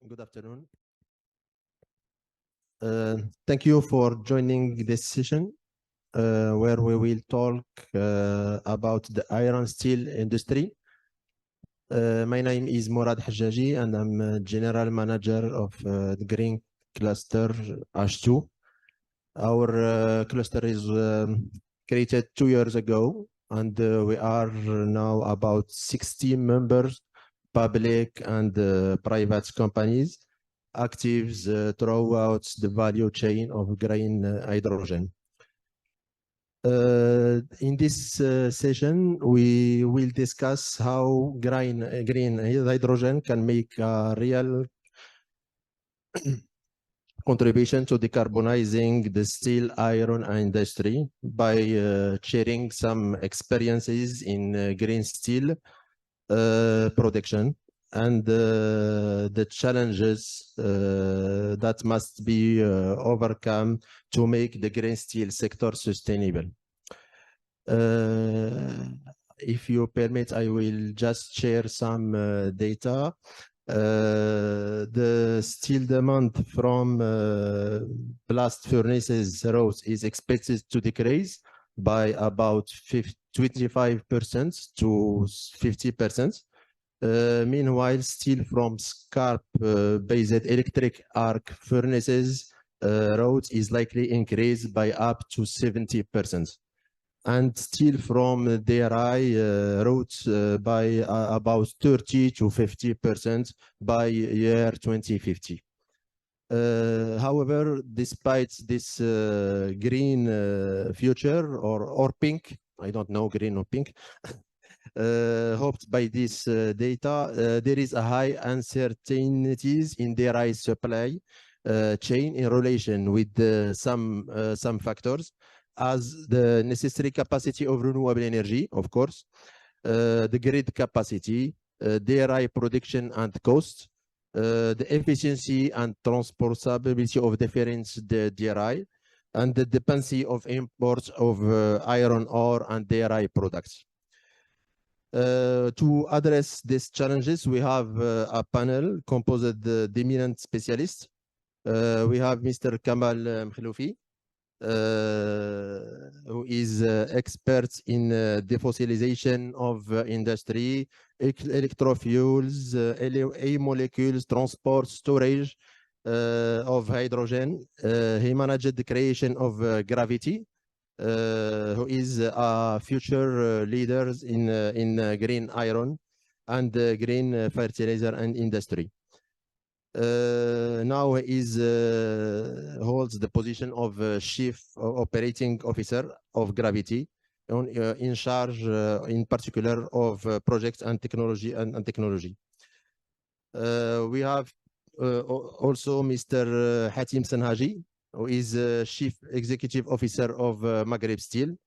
Good afternoon. Thank you for joining this session where we will talk about the iron steel industry. My name is Morad Hajjaji and I'm General Manager of the Green Cluster H2. Our cluster is created 2 years ago and we are now about 60 members, public and private companies, active throughout the value chain of green hydrogen. In this session, we will discuss how green hydrogen can make a real contribution to decarbonizing the steel iron industry by sharing some experiences in green steel production and the challenges that must be overcome to make the green steel sector sustainable. If you permit, I will just share some data. The steel demand from blast furnaces routes is expected to decrease by about 25% to 50%. Meanwhile, steel from scrap-based electric arc furnaces routes is likely increased by up to 70%. And steel from DRI routes by about 30 to 50% by year 2050. However, despite this green future or pink, I don't know green or pink, hoped by this data, there is a high uncertainties in DRI supply chain in relation with some factors, as the necessary capacity of renewable energy, of course, the grid capacity, DRI production and cost, the efficiency and transportability of different DRI, and the dependency of imports of iron ore and DRI products. To address these challenges, we have a panel composed of eminent specialists. We have Mr. Kamal Mkhloufi, who is expert in defossilization of industry, electrofuels, molecules, transport, storage of hydrogen. He managed the creation of Gravity, who is a future leaders in green iron and green fertilizer and industry. Now he holds the position of Chief Operating Officer of Gravity, in charge in particular of projects and technology technology. We have also Mr. Hatim Sanhaji, who is Chief Executive Officer of Maghreb Steel.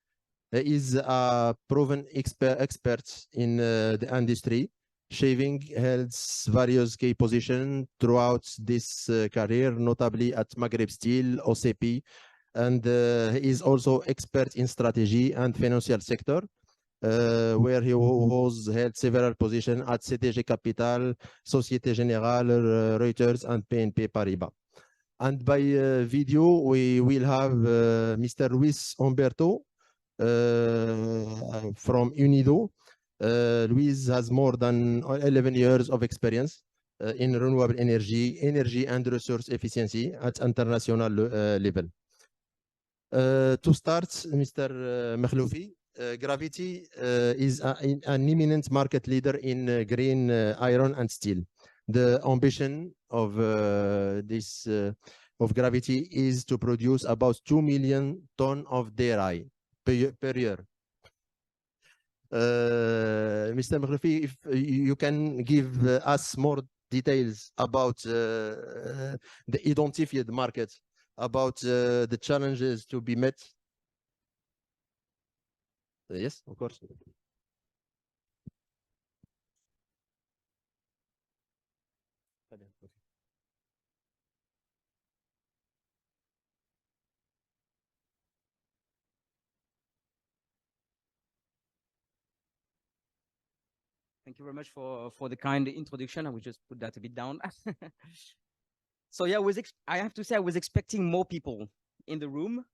He is a proven expert in the industry, having held various key positions throughout this career, notably at Maghreb Steel, OCP, and he is also expert in strategy and financial sector, where he has held several positions at CTG Capital, Société Générale, Reuters, and BNP Paribas. And by video, we will have Mr. Luis Humberto from Unido. Luis has more than 11 years of experience in renewable energy and resource efficiency at international level. To start, Mr. Mkhloufi, Gravity is an eminent market leader in green iron and steel. The ambition of Gravity is to produce about 2 million tons of DRI per year. Mr. Mkhloufi, if you can give us more details about the identified market, about the challenges to be met. Yes, of course. Thank you very much for the kind introduction. I will just put that a bit down. So yeah, I have to say I was expecting more people in the room.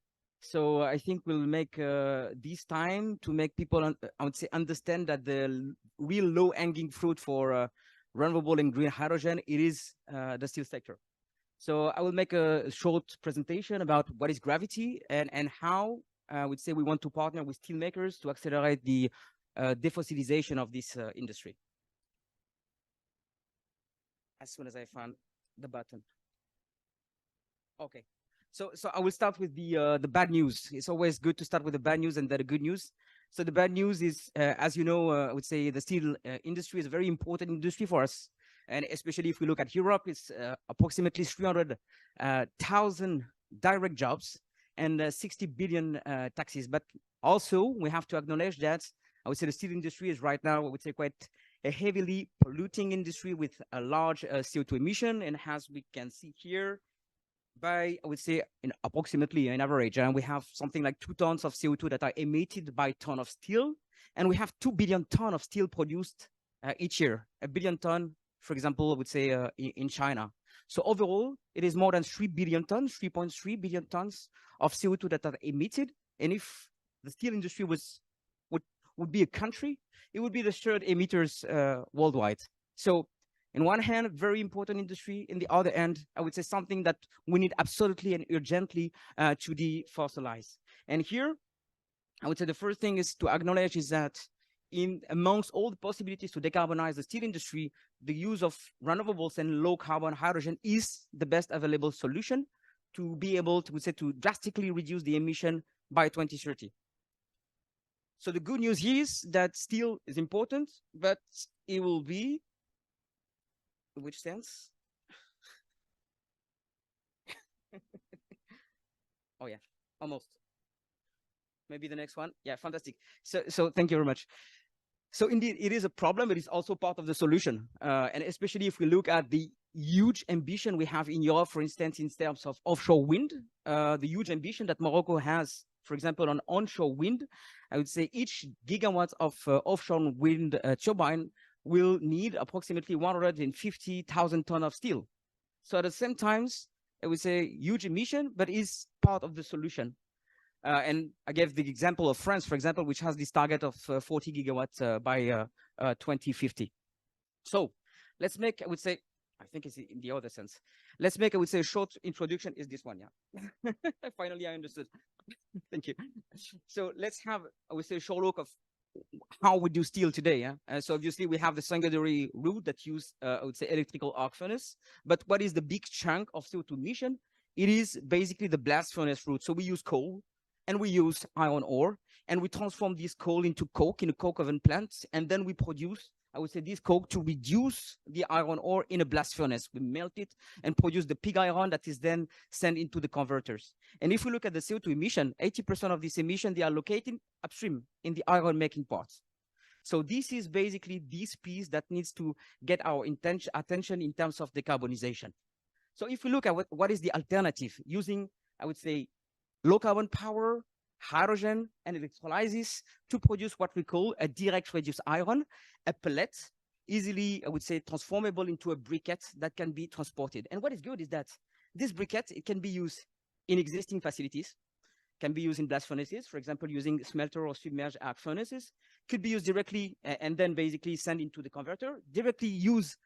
So I think we'll make this time to make people, I would say, understand that the real low-hanging fruit for renewable and green hydrogen, it is the steel sector. So I will make a short presentation about what is Gravity and how I would say we want to partner with steel makers to accelerate the defossilization of this industry. As soon as I find the button. Okay. So I will start with the bad news. It's always good to start with the bad news and then the good news. So the bad news is, as you know, I would say the steel industry is a very important industry for us. And especially if we look at Europe, it's approximately 300,000 direct jobs and 60 billion taxes. But also we have to acknowledge that I would say the steel industry is right now, I would say, quite a heavily polluting industry with a large CO2 emission. And as we can see here, by, I would say, approximately an average, and we have something like 2 tons of CO2 that are emitted by ton of steel, and we have 2 billion tons of steel produced each year. 1 billion ton, for example, I would say in China. So overall, it is more than 3 billion tons, 3.3 billion tons of CO2 that are emitted. And if the steel industry would be a country, it would be the third emitters worldwide. So in one hand, very important industry. In the other hand, I would say something that we need absolutely and urgently to defossilize. And here, I would say the first thing is to acknowledge is that amongst all the possibilities to decarbonize the steel industry, the use of renewables and low carbon hydrogen is the best available solution to be able to, say, to drastically reduce the emission by 2030. So the good news is that steel is important, but it will be, in which sense? Oh yeah, almost. Maybe the next one. Yeah, fantastic. So thank you very much. So indeed, it is a problem. It is also part of the solution. And especially if we look at the huge ambition we have in Europe, for instance, in terms of offshore wind, the huge ambition that Morocco has, for example, on onshore wind, I would say each gigawatt of offshore wind turbine will need approximately 150,000 tons of steel. So at the same time, I would say huge emission, but is part of the solution. And I gave the example of France, for example, which has this target of 40 gigawatts by 2050. So let's make, I would say, I think it's in the other sense. Let's make, I would say, a short introduction is this one, yeah. Finally, I understood. Thank you. So let's have, I would say, a short look of how we do steel today. Yeah? So obviously we have the secondary route that use, I would say, electrical arc furnace. But what is the big chunk of CO2 emission? It is basically the blast furnace route. So we use coal and we use iron ore and we transform this coal into coke in a coke oven plant. And then we produce, I would say, this coke to reduce the iron ore in a blast furnace. We melt it and produce the pig iron that is then sent into the converters. And if we look at the CO2 emission, 80% of this emission, they are located upstream in the iron making parts. So this is basically this piece that needs to get our attention in terms of decarbonization. So if we look at what is the alternative using, I would say, low carbon power, hydrogen, and electrolysis to produce what we call a direct reduced iron, a pellet, easily, I would say, transformable into a briquette that can be transported. And what is good is that this briquette, it can be used in existing facilities, can be used in blast furnaces, for example, using smelter or submerged arc furnaces, could be used directly and then basically sent into the converter, directly used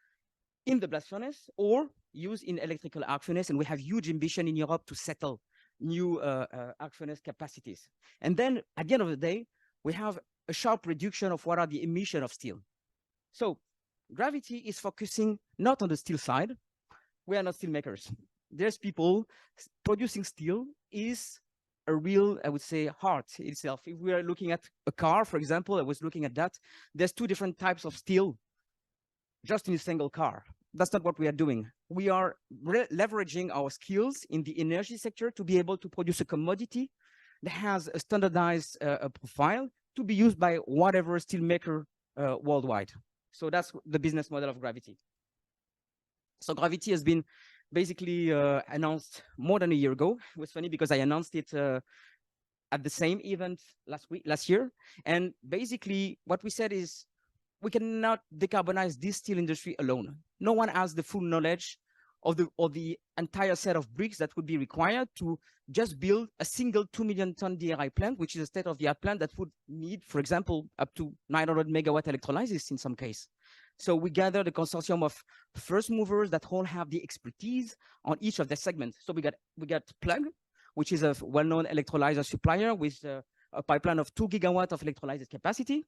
in the blast furnace or used in electrical arc furnace. And we have huge ambition in Europe to settle new arc furnace capacities. And then at the end of the day, we have a sharp reduction of what are the emission of steel. So Gravity is focusing not on the steel side. We are not steel makers. There's people producing steel is a real, I would say, heart itself. If we are looking at a car, for example, I was looking at that, there's 2 different types of steel just in a single car. That's not what we are doing. We are leveraging our skills in the energy sector to be able to produce a commodity that has a standardized profile to be used by whatever steel maker worldwide. So that's the business model of Gravity. So Gravity has been basically announced more than a year ago. It was funny because I announced it at the same event last year. And basically what we said is we cannot decarbonize this steel industry alone. No one has the full knowledge of the entire set of bricks that would be required to just build a single 2 million ton DRI plant, which is a state-of-the-art plant that would need, for example, up to 900 megawatt electrolysis in some case. So we gathered a consortium of first movers that all have the expertise on each of the segments. So we got Plug, which is a well-known electrolyzer supplier with a pipeline of 2 gigawatts of electrolysis capacity.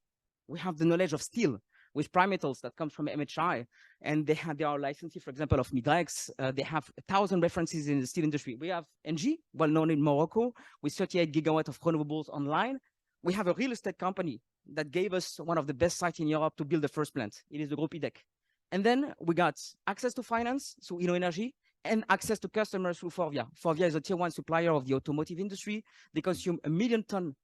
We have the knowledge of steel with Primetals that comes from MHI, and they are licensee, for example, of Midrex. They have 1,000 references in the steel industry. We have ENGIE, well known in Morocco, with 38 gigawatts of renewables online. We have a real estate company that gave us one of the best sites in Europe to build the first plant. It is the Groupe IDEC. And then we got access to finance through InnoEnergy and access to customers through Forvia. Forvia is a tier 1 supplier of the automotive industry. They consume 1 million tons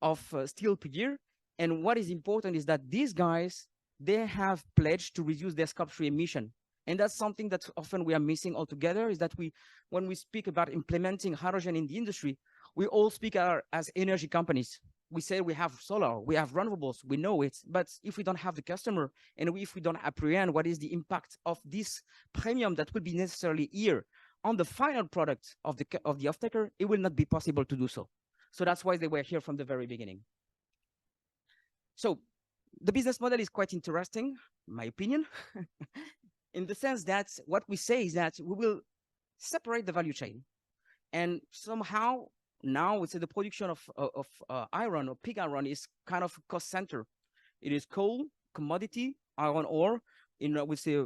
of steel per year. And what is important is that these guys, they have pledged to reduce their Scope 3 emission. And that's something that often we are missing altogether, is that when we speak about implementing hydrogen in the industry, we all speak as energy companies. We say we have solar, we have renewables, we know it, but if we don't have the customer and if we don't apprehend what is the impact of this premium that will be necessarily here on the final product of the off-taker, it will not be possible to do so. So that's why they were here from the very beginning. So the business model is quite interesting, in my opinion, in the sense that what we say is that we will separate the value chain. And somehow now we say the production of iron or pig iron is kind of a cost center. It is coal, commodity, iron ore, in I would say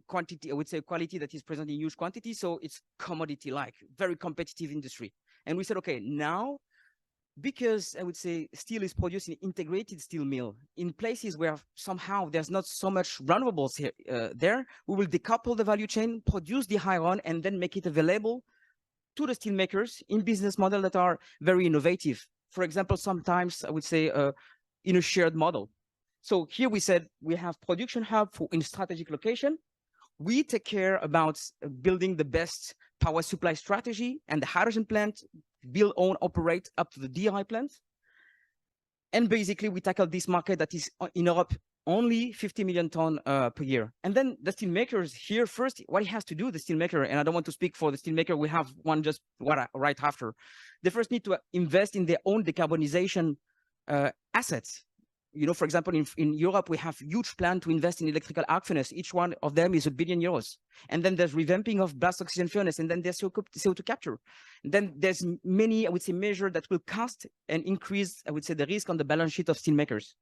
quantity, I would say quality that is present in huge quantity. So it's commodity-like, very competitive industry. And we said, okay, now, because I would say steel is produced in integrated steel mill in places where somehow there's not so much renewables here, there, we will decouple the value chain, produce the iron, and then make it available to the steel makers in business models that are very innovative. For example, sometimes I would say in a shared model. So here we said we have production hub in strategic location. We take care about building the best power supply strategy and the hydrogen plant, build, own, operate up to the DRI plant. And basically we tackle this market that is in Europe only 50 million ton per year. And then the steel makers here first, what he has to do, the steel maker, and I don't want to speak for the steel maker, we have one just right after. They first need to invest in their own decarbonization assets. You know, for example, in Europe, we have huge plan to invest in electrical arc furnace. Each one of them is €1 billion. And then there's revamping of blast oxygen furnace, and then there's CO2 capture. And then there's many, I would say, measures that will cost and increase, I would say, the risk on the balance sheet of steel makers.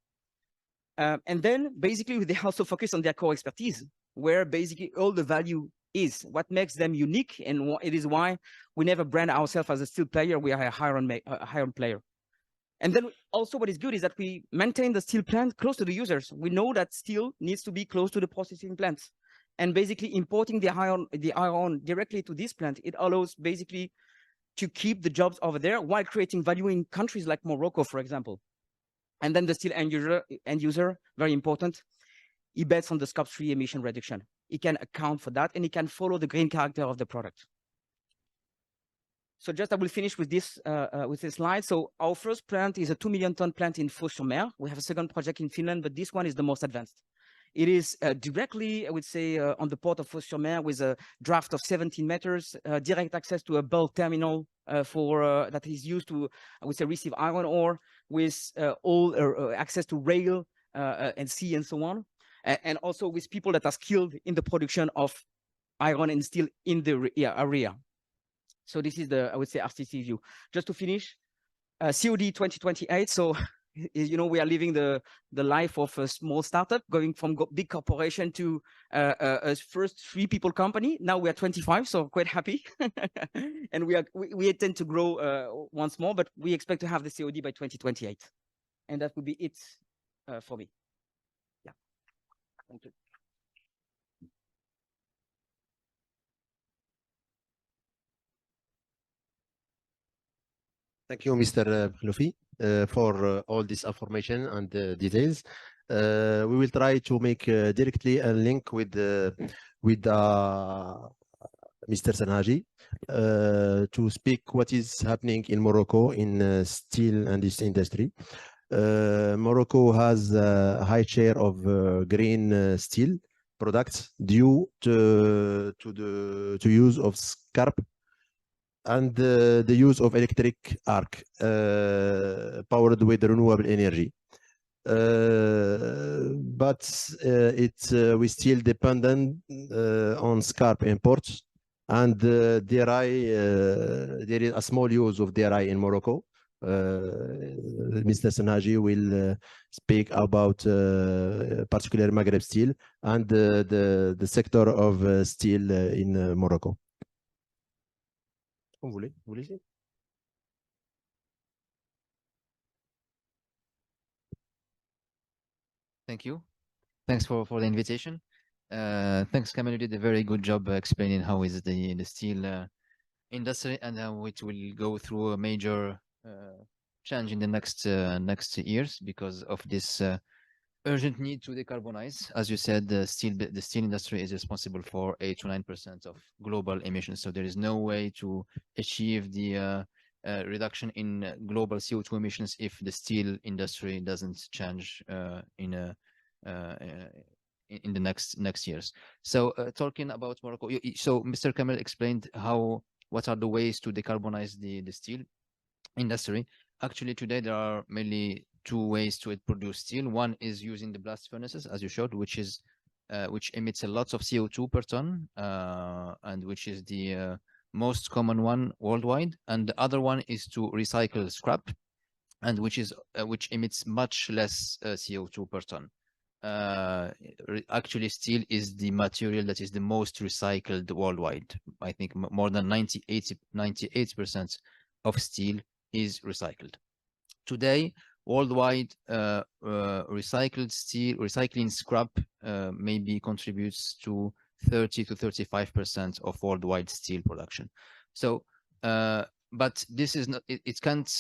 And then basically they also focus on their core expertise, where basically all the value is, what makes them unique, and it is why we never brand ourselves as a steel player. We are a iron player. And then also what is good is that we maintain the steel plant close to the users. We know that steel needs to be close to the processing plants. And basically importing the iron directly to this plant, it allows basically to keep the jobs over there while creating value in countries like Morocco, for example. And then the steel end user, very important, he bets on the Scope 3 emission reduction. He can account for that, and he can follow the green character of the product. So just I will finish with this slide. So our first plant is a 2 million ton plant in Fos-sur-Mer. We have a second project in Finland, but this one is the most advanced. It is directly, I would say, on the port of Fos-sur-Mer with a draft of 17 meters, direct access to a bulk terminal that is used to, I would say, receive iron ore, with all access to rail and sea and so on, and also with people that are skilled in the production of iron and steel in the area. So this is the, I would say, RCC view. Just to finish, COD 2028. So, you know, we are living the life of a small startup, going from big corporation to a first 3 people company. Now we are 25, so quite happy. And we intend to grow once more, but we expect to have the COD by 2028. And that would be it for me. Yeah. Thank you. Thank you, Mr. Luffy, for all this information and details. We will try to make directly a link with Mr. Sanhaji to speak what is happening in Morocco in steel and this industry. Morocco has a high share of green steel products due to use of scarp and the use of electric arc powered with renewable energy. But we still dependent on scarp imports, and DRI, there is a small use of DRI in Morocco. Mr. Senhaji will speak about particular Maghreb steel and the sector of steel in Morocco. Vous voulez Thank you. Thanks for the invitation. Thanks, Kamel. You did a very good job explaining how is the steel industry and how it will go through a major change in the next years because of this urgent need to decarbonize. As you said, the steel industry is responsible for 8 to 9% of global emissions. So there is no way to achieve the reduction in global CO2 emissions if the steel industry doesn't change in the next years. So talking about Morocco, so Mr. Kamel explained what are the ways to decarbonize the steel industry. Actually, today there are mainly two ways to produce steel. One is using the blast furnaces, as you showed, which emits a lot of CO2 per ton, and which is the most common one worldwide. And the other one is to recycle scrap, and which emits much less CO2 per ton. Actually, steel is the material that is the most recycled worldwide. I think more than 98% of steel is recycled. Today, worldwide, recycling scrap maybe contributes to 30 to 35% of worldwide steel production. So, but this is not. It can't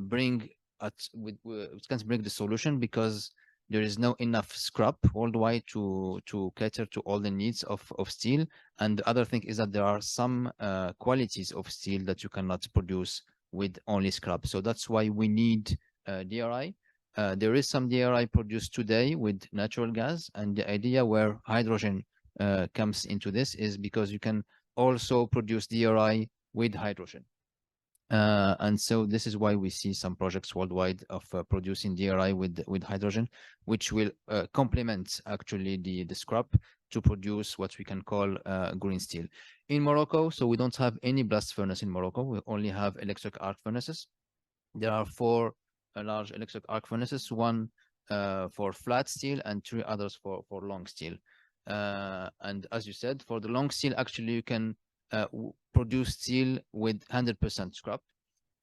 bring the solution because there is no enough scrap worldwide to cater to all the needs of steel. And the other thing is that there are some qualities of steel that you cannot produce with only scrap. So that's why we need DRI. There is some DRI produced today with natural gas, and the idea where hydrogen comes into this is because you can also produce DRI with hydrogen. And so this is why we see some projects worldwide of producing DRI with hydrogen, which will complement actually the scrap to produce what we can call green steel. In Morocco, so we don't have any blast furnace in Morocco. We only have electric arc furnaces. There are 4 large electric arc furnaces, one for flat steel and 3 others for long steel. And as you said, for the long steel, actually you can produce steel with 100% scrap.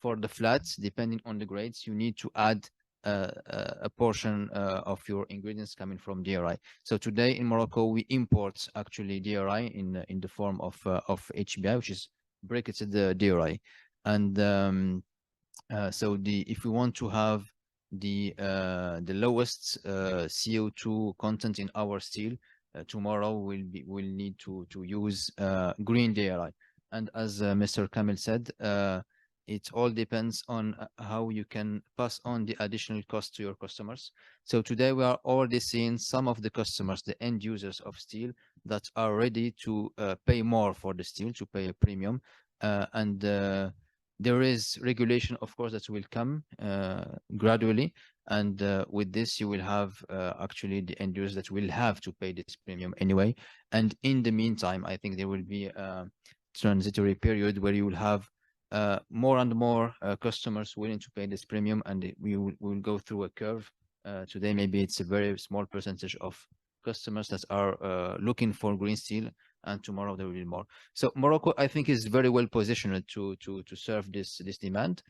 For the flats, depending on the grades, you need to add a portion of your ingredients coming from DRI. So today in Morocco, we import actually DRI in the form of HBI, which is briquetted DRI. And so if we want to have the lowest CO2 content in our steel, tomorrow we'll need to use green DRI. And as Mr. Kamel said, it all depends on how you can pass on the additional cost to your customers. So today we are already seeing some of the customers, the end users of steel, that are ready to pay more for the steel, to pay a premium. And there is regulation, of course, that will come gradually. And with this, you will have actually the end users that will have to pay this premium anyway. And in the meantime, I think there will be a transitory period where you will have more and more customers willing to pay this premium, and we will go through a curve. Today, maybe it's a very small percentage of customers that are looking for green steel, and tomorrow there will be more. So Morocco, I think, is very well positioned to serve this demand,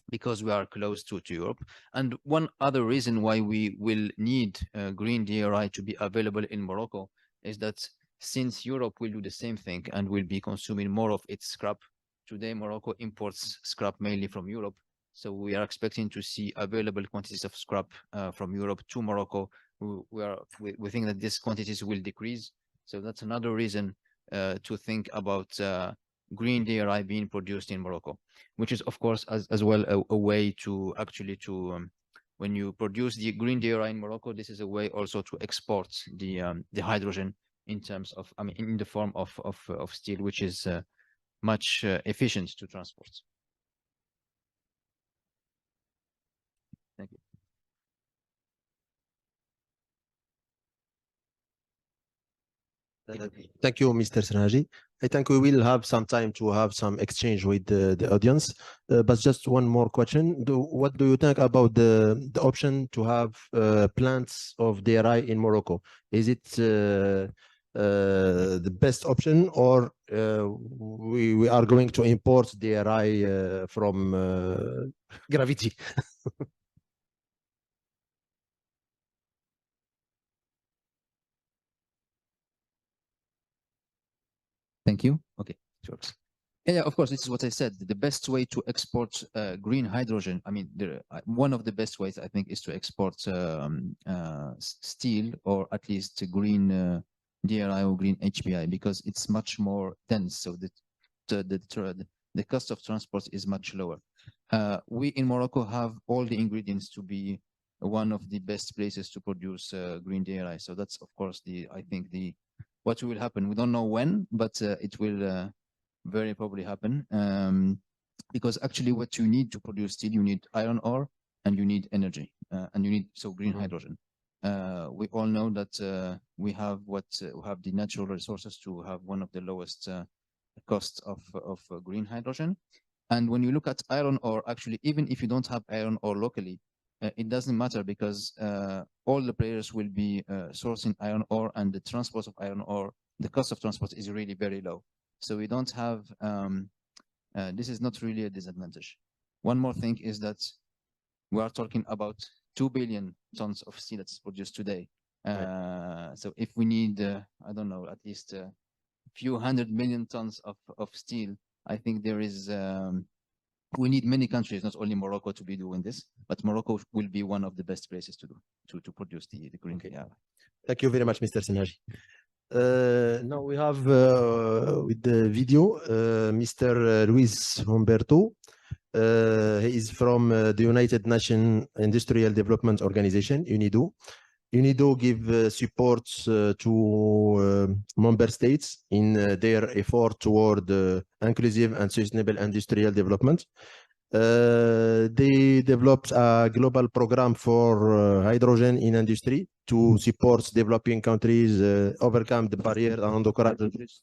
because we are close to Europe. And one other reason why we will need green DRI to be available in Morocco is that since Europe will do the same thing and will be consuming more of its scrap, today Morocco imports scrap mainly from Europe. So we are expecting to see available quantities of scrap from Europe to Morocco. We think that these quantities will decrease. So that's another reason to think about green DRI being produced in Morocco, which is, of course, as well a way to actually to when you produce the green DRI in Morocco, this is a way also to export the hydrogen in terms of, I mean, in the form of steel, which is much efficient to transport. Thank you. Thank you, Mr. Serhaji. I think we will have some time to have some exchange with the audience. But just one more question. What do you think about the option to have plants of DRI in Morocco? Is it the best option, or we are going to import DRI from Gravity? Thank you. Okay, sure. Yeah, of course, this is what I said. The best way to export green hydrogen, I mean, one of the best ways, I think, is to export steel, or at least green DRI or green HBI, because it's much more dense. So the cost of transport is much lower. We in Morocco have all the ingredients to be one of the best places to produce green DRI. So that's, of course, I think what will happen. We don't know when, but it will very probably happen. Because actually what you need to produce steel, you need iron ore and you need energy, and you need green hydrogen. We all know that we have the natural resources to have one of the lowest costs of green hydrogen. And when you look at iron ore, actually, even if you don't have iron ore locally, it doesn't matter, because all the players will be sourcing iron ore, and the transport of iron ore, the cost of transport is really very low. So we don't have, this is not really a disadvantage. One more thing is that we are talking about 2 billion tons of steel that's produced today. Right. So if we need, I don't know, at least a few 100 million tons of steel, I think there is, we need many countries, not only Morocco, to be doing this, but Morocco will be one of the best places to produce the green. Okay. Yeah. Thank you very much, Mr. Serhaji. Now we have with the video Mr. Luis Humberto. He is from the United Nations Industrial Development Organization, UNIDO. UNIDO give support to member states in their effort toward inclusive and sustainable industrial development. They developed a global program for hydrogen in industry to support developing countries overcome the barrier and encourage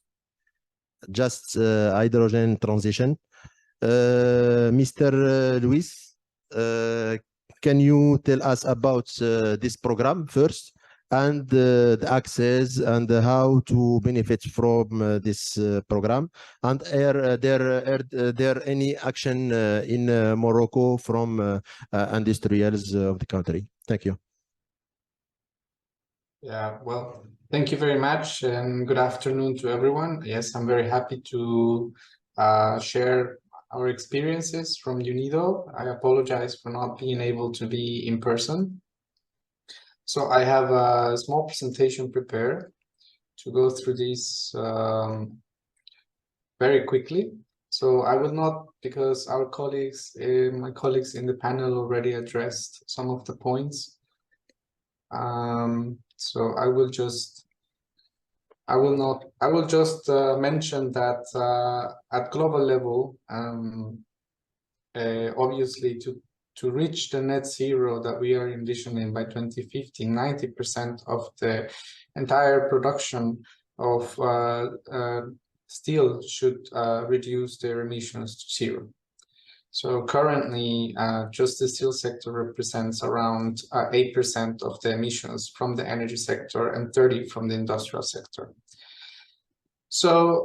just hydrogen transition. Mr. Luis, can you tell us about this program first, and the access and how to benefit from this program? And are there any action in Morocco from industrials of the country? Thank you. Yeah, well, thank you very much, and good afternoon to everyone. Yes, I'm very happy to share our experiences from UNIDO. I apologize for not being able to be in person. So I have a small presentation prepared to go through this very quickly. So I will not, because our colleagues, my colleagues in the panel already addressed some of the points. So I will just mention that at global level, obviously to reach the net zero that we are envisioning by 2050, 90% of the entire production of steel should reduce their emissions to zero. So currently, just the steel sector represents around 8% of the emissions from the energy sector and 30% from the industrial sector. So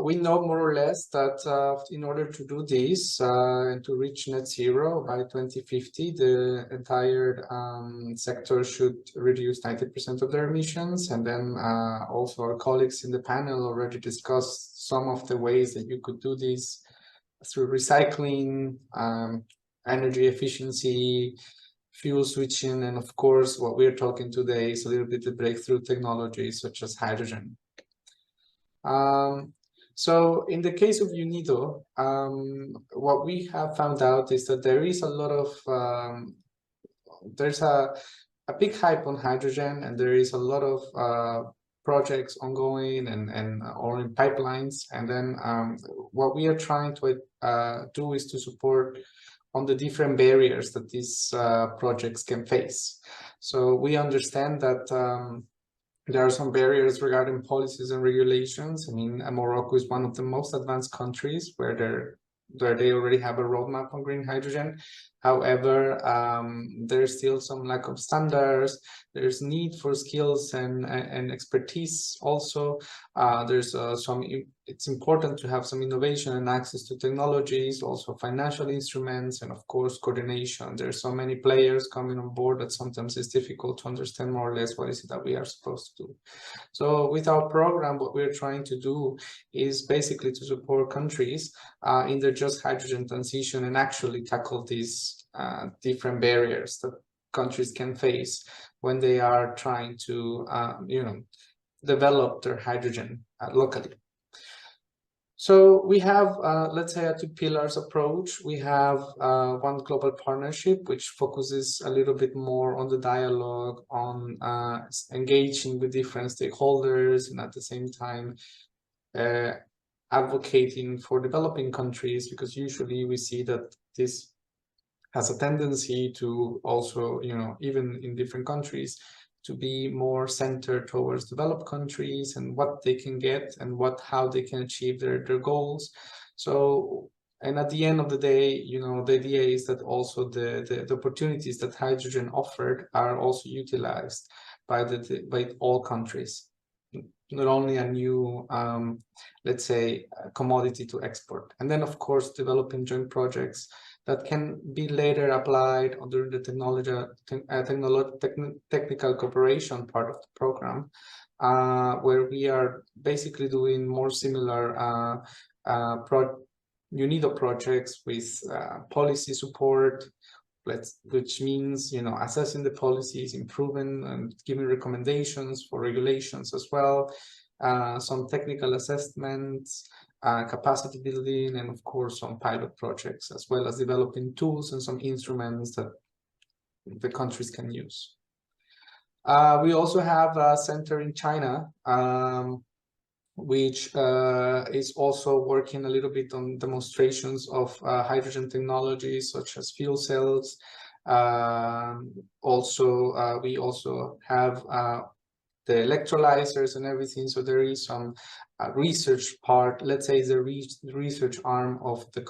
we know more or less that in order to do this and to reach net zero by 2050, the entire sector should reduce 90% of their emissions. And then also our colleagues in the panel already discussed some of the ways that you could do this through recycling, energy efficiency, fuel switching, and of course, what we're talking today is a little bit of breakthrough technologies such as hydrogen. So in the case of UNIDO, what we have found out is that there is a lot of there's a big hype on hydrogen, and there is a lot of projects ongoing and or in pipelines. And then what we are trying to do is to support on the different barriers that these projects can face. So we understand that there are some barriers regarding policies and regulations. I mean, Morocco is one of the most advanced countries where they already have a roadmap on green hydrogen. However, there's still some lack of standards. There's need for skills and expertise also. It's important to have some innovation and access to technologies, also financial instruments, and of course, coordination. There's so many players coming on board that sometimes it's difficult to understand more or less what is it that we are supposed to do. So with our program, what we're trying to do is basically to support countries in their just hydrogen transition and actually tackle these different barriers that countries can face when they are trying to, develop their hydrogen locally. So we have, let's say, a two pillars approach. We have one global partnership, which focuses a little bit more on the dialogue, on engaging with different stakeholders, and at the same time advocating for developing countries, because usually we see that this has a tendency to also, even in different countries, to be more centered towards developed countries and what they can get and how they can achieve their goals. So, and at the end of the day, the idea is that also the opportunities that hydrogen offered are also utilized by all countries, not only a new, let's say, commodity to export. And then, of course, developing joint projects that can be later applied under the technical cooperation part of the program, where we are basically doing more similar UNIDO projects with policy support, which means, assessing the policies, improving and giving recommendations for regulations as well, some technical assessments, capacity building, and of course some pilot projects, as well as developing tools and some instruments that the countries can use. We also have a center in China, which is also working a little bit on demonstrations of hydrogen technologies such as fuel cells. We also have the electrolyzers and everything. So there is some research part, let's say the research arm of the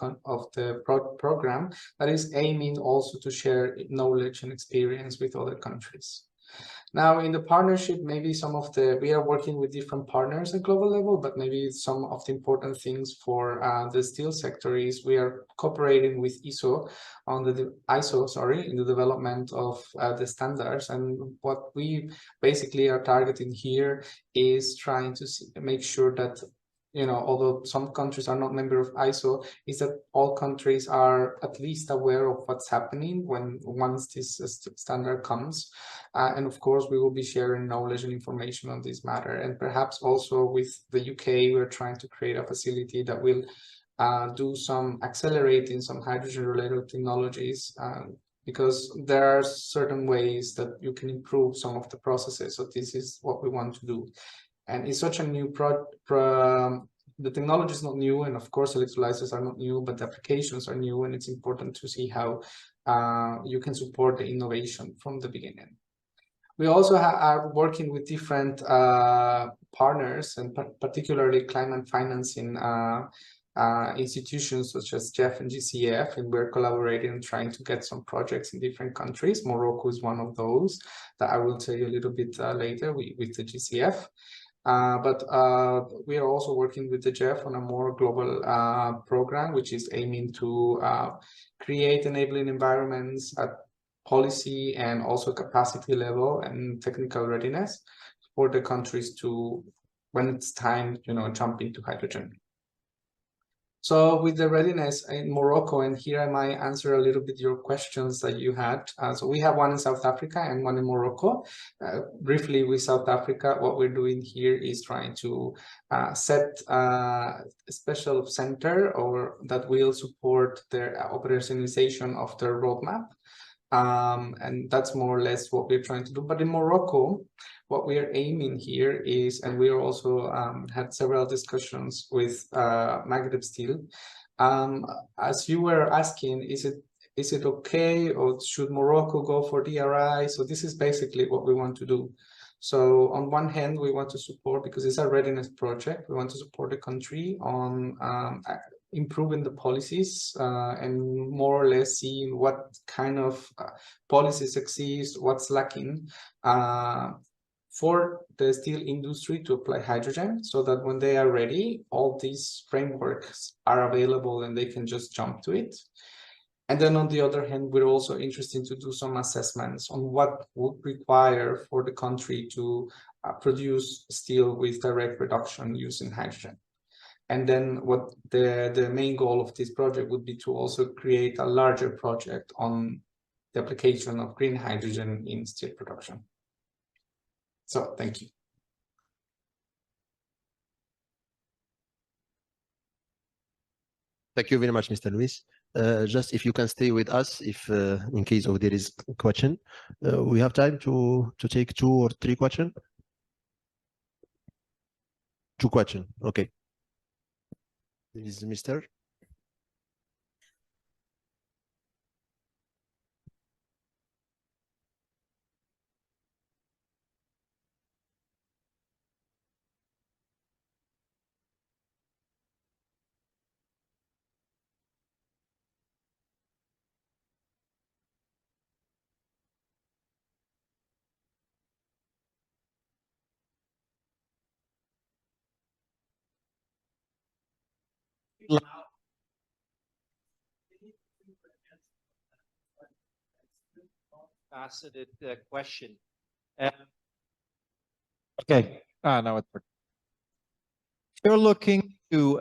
program that is aiming also to share knowledge and experience with other countries. Now, in the partnership, maybe we are working with different partners at global level, but maybe some of the important things for the steel sector is we are cooperating with ISO in the development of the standards. And what we basically are targeting here is trying to make sure that, although some countries are not member of ISO, is that all countries are at least aware of what's happening once this standard comes. And of course, we will be sharing knowledge and information on this matter. And perhaps also with the UK, we're trying to create a facility that will do some accelerating some hydrogen-related technologies, because there are certain ways that you can improve some of the processes. So this is what we want to do. And it's such a new the technology is not new, and of course electrolyzers are not new, but the applications are new, and it's important to see how you can support the innovation from the beginning. We also are working with different partners, and particularly climate financing institutions such as GEF and GCF, and we're collaborating and trying to get some projects in different countries. Morocco is one of those that I will tell you a little bit later with the GCF. But we are also working with the GEF on a more global program, which is aiming to create enabling environments at policy and also capacity level and technical readiness for the countries to, when it's time, jump into hydrogen. So with the readiness in Morocco, and here I might answer a little bit your questions that you had. So we have one in South Africa and one in Morocco. Briefly with South Africa, what we're doing here is trying to set a special center that will support their operationalization of their roadmap. And that's more or less what we're trying to do. But in Morocco, what we are aiming here is, and we are also had several discussions with Maghreb Steel. As you were asking, is it okay, or should Morocco go for DRI? So this is basically what we want to do. So on one hand, we want to support, because it's a readiness project, we want to support the country on improving the policies and more or less seeing what kind of policies exist, what's lacking for the steel industry to apply hydrogen, so that when they are ready, all these frameworks are available and they can just jump to it. And then on the other hand, we're also interested to do some assessments on what would require for the country to produce steel with direct reduction using hydrogen. And then what the main goal of this project would be to also create a larger project on the application of green hydrogen in steel production. So thank you. Thank you very much, Mr. Luis. Just if you can stay with us, if in case of there is a question, we have time to take 2 or 3 questions. 2 questions, okay. This is Mr. Faceted question. Okay, now it's working. You're looking to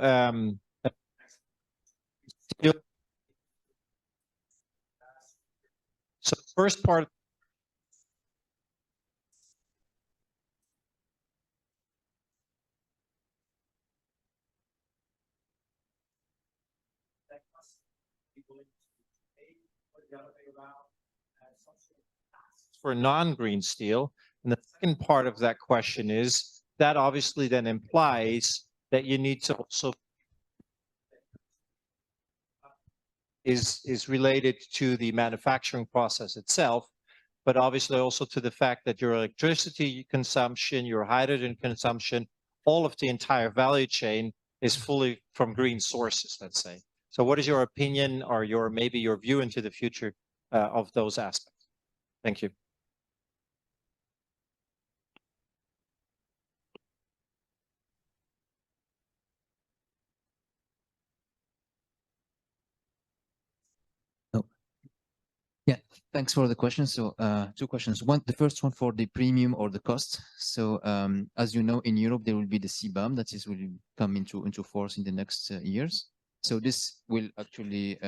so first part. For non-green steel. And the second part of that question is that obviously then implies that you need to also is related to the manufacturing process itself, but obviously also to the fact that your electricity consumption, your hydrogen consumption, all of the entire value chain is fully from green sources, let's say. So what is your opinion, or maybe your view into the future of those aspects? Thank you. Yeah, thanks for the question. So 2 questions. The first one for the premium or the cost. So as you know, in Europe, there will be the CBAM that will come into force in the next years. So this will actually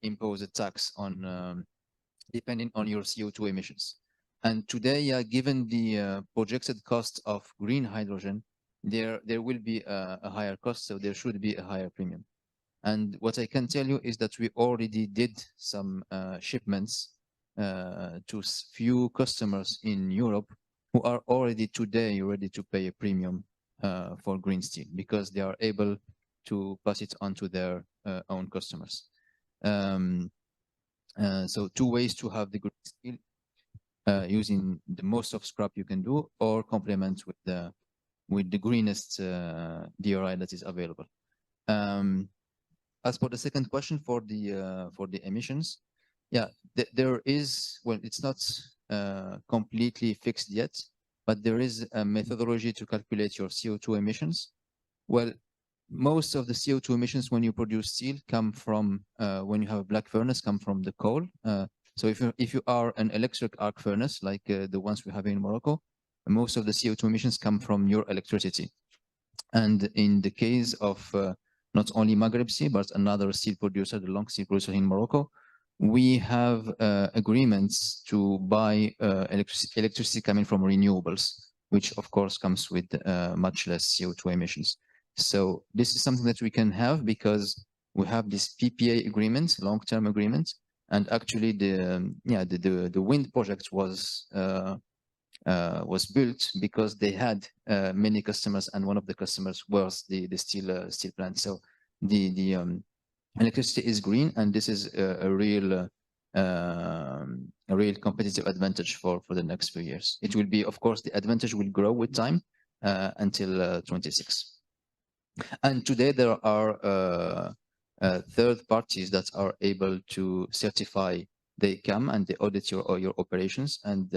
impose a tax on depending on your CO2 emissions. And today, given the projected cost of green hydrogen, there will be a higher cost, so there should be a higher premium. And what I can tell you is that we already did some shipments to few customers in Europe who are already today ready to pay a premium for green steel, because they are able to pass it on to their own customers. So 2 ways to have the green steel, using the most of scrap you can do, or complement with the greenest DRI that is available. As for the second question for the emissions, yeah, there is, well, it's not completely fixed yet, but there is a methodology to calculate your CO2 emissions. Well, most of the CO2 emissions when you produce steel come from, when you have a black furnace, come from the coal. So if you are an electric arc furnace, like the ones we have in Morocco, most of the CO2 emissions come from your electricity. And in the case of not only Maghreb Steel, but another steel producer, the long steel producer in Morocco, we have agreements to buy electricity coming from renewables, which of course comes with much less CO2 emissions. So this is something that we can have because we have this PPA agreement, long-term agreement, And actually, the wind project was built because they had many customers, and one of the customers was the steel plant. So the electricity is green, and this is a real competitive advantage for the next few years. It will be, of course, the advantage will grow with time until 26. And today there are third parties that are able to certify. They come and they audit your operations, and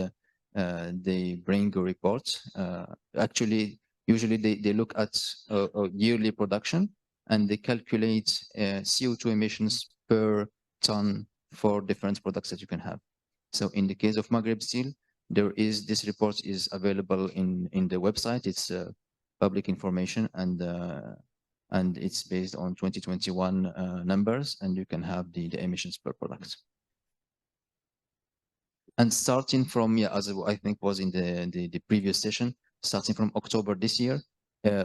they bring a report. Actually, usually they look at a yearly production, and they calculate CO2 emissions per ton for different products that you can have. So in the case of Maghreb Steel, this report is available in the website. It's public information, and it's based on 2021 numbers, and you can have the emissions per product. And starting from, as I think was in the previous session, starting from October this year,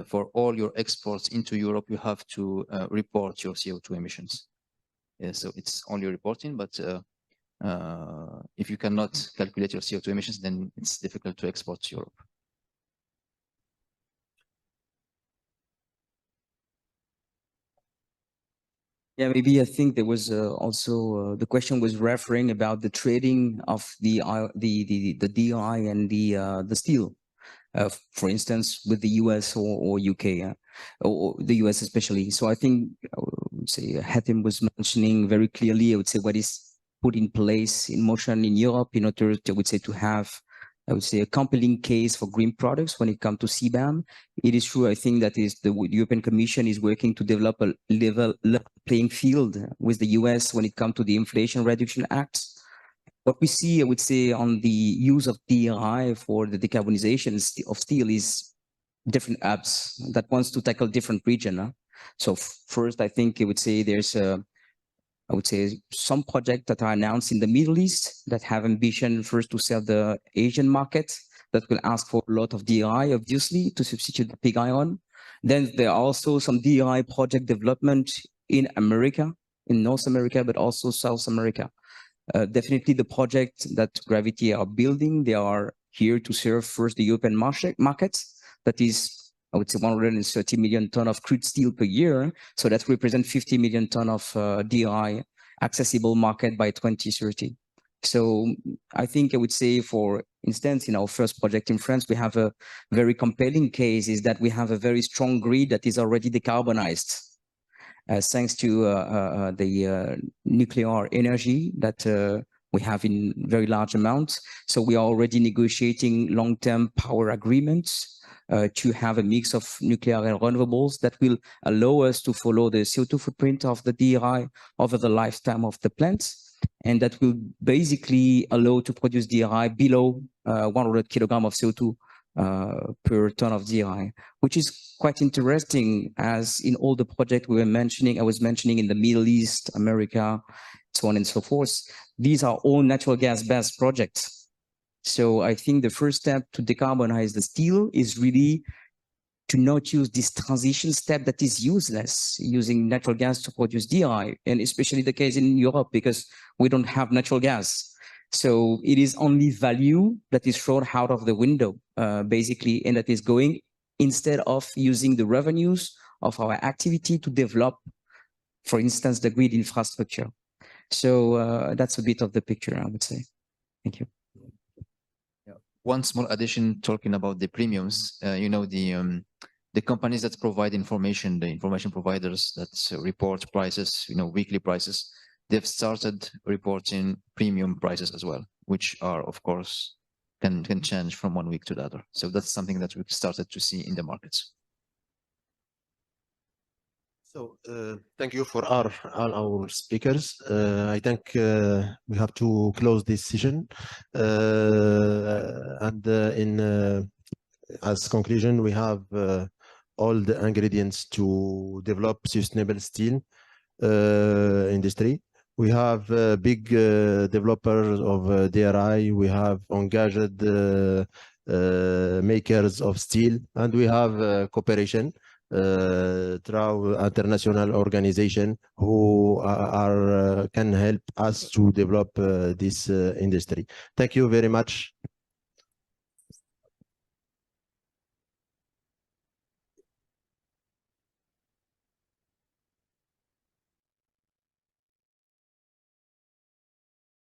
for all your exports into Europe, you have to report your CO2 emissions. So it's only reporting, but if you cannot calculate your CO2 emissions, then it's difficult to export to Europe. Yeah, maybe I think there was also the question was referring about the trading of the DI and the steel, for instance, with the US or UK, or the US especially. So I think I would say Hatem was mentioning very clearly, I would say, what is put in place in motion in Europe in order to, I would say, to have, I would say, a compelling case for green products when it comes to CBAM. It is true, I think, that is the European Commission is working to develop a level playing field with the US when it comes to the Inflation Reduction Act. What we see, I would say, on the use of DRI for the decarbonization of steel is different apps that wants to tackle different region. So first, I think I would say there's I would say some projects that are announced in the Middle East that have ambition first to serve the Asian market that will ask for a lot of DRI, obviously, to substitute the pig iron. Then there are also some DRI project development in America, in North America, but also South America. Definitely the project that Gravity are building, they are here to serve first the European markets. That is, I would say, 130 million ton of crude steel per year. So that represents 50 million ton of DRI accessible market by 2030. So I think I would say, for instance, in our first project in France, we have a very compelling case is that we have a very strong grid that is already decarbonized. Thanks to the nuclear energy that we have in very large amounts. So we are already negotiating long-term power agreements to have a mix of nuclear and renewables that will allow us to follow the CO2 footprint of the DRI over the lifetime of the plants. And that will basically allow to produce DRI below 100 kilogram of CO2 per ton of DRI, which is quite interesting, as in all the projects we were mentioning, I was mentioning in the Middle East, America, so on and so forth. These are all natural gas-based projects. So I think the first step to decarbonize the steel is really to not use this transition step that is useless, using natural gas to produce DRI, and especially the case in Europe, because we don't have natural gas. So it is only value that is thrown out of the window, basically, and that is going instead of using the revenues of our activity to develop, for instance, the grid infrastructure. So that's a bit of the picture, I would say. Thank you. One small addition, talking about the premiums, you know, the companies that provide information, the information providers that report prices, you know, weekly prices, they've started reporting premium prices as well, which are, of course, can change from one week to the other. So that's something that we've started to see in the markets. So thank you for all our speakers. I think we have to close this session. As conclusion, we have all the ingredients to develop sustainable steel industry. We have big developers of DRI. We have engaged makers of steel, and we have cooperation through international organization who can help us to develop this industry. Thank you very much.